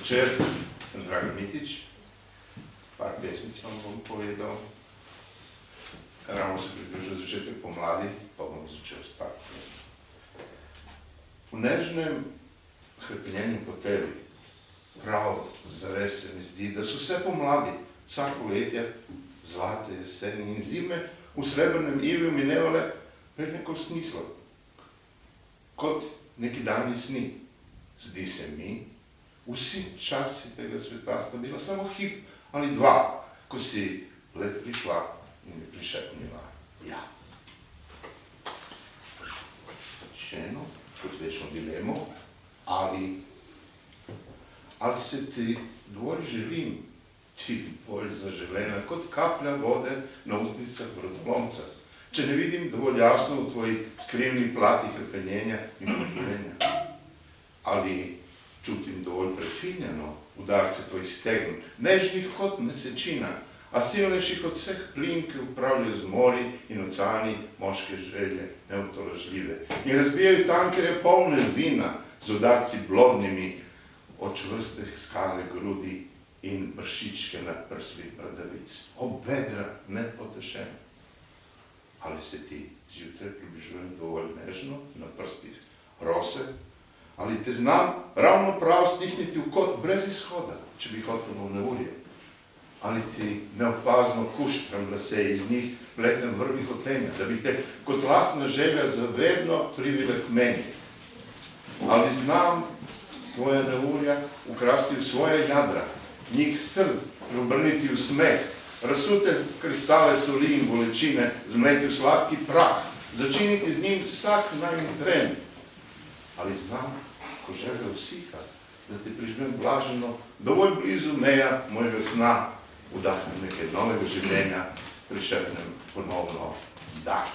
večer, sem Dragan Mitić, par pesmic vam bom povedal. Ravno se približuje začetek pomladi, pa bom začel s taktim. V nežnem hrepenjenju po tebi, prav zares se mi zdi, da so vse pomladi, vsako letje, zlate jeseni in zime, v srebrnem ivju minevale pred neko smislo, kot neki daljni sni. Zdi se mi, vsi časi tega sveta sta bila samo hip ali dva, ko si let prišla in mi prišepnila ja. Še eno, kot večno dilemo, ali se ti dovolj želim, ti bolj zaželena, kot kaplja vode na ustnicah brodolomca, če ne vidim dovolj jasno v tvoji skrivni plati hrepenjenja in poživljenja. Ali čutim dovolj prefinjeno udarce tvojih stegen, nežnih kot mesečina, a silnejših od vseh plin, ki upravljajo z mori in oceani moške želje neutolažljive in razbijajo tankere polne vina z udarci blodnimi od čvrstih skale grudi in bršičke na prsvih bradavic, ob bedra nepotešen. Ali se ti zjutraj približujem dovolj nežno na prstih rose, ali te znam ravno prav stisniti v kot brez izhoda, če bi hotel v neurje, ali ti neopazno kuštram lase iz njih pletem vrvi hotenja, da bi te kot lastna želja zavedno privile k meni, ali znam tvoje neurja ukrasti v svoje jadra, njih srd preobrniti v smeh, razsute kristale soli in bolečine zmleti v sladki prah, začiniti z njim vsak najmin tren, ali znam, ko želja usiha, da te prižmem blaženo, dovolj blizu meja mojega sna, vdahnem nekaj novega življenja, prišepnem ponovno da.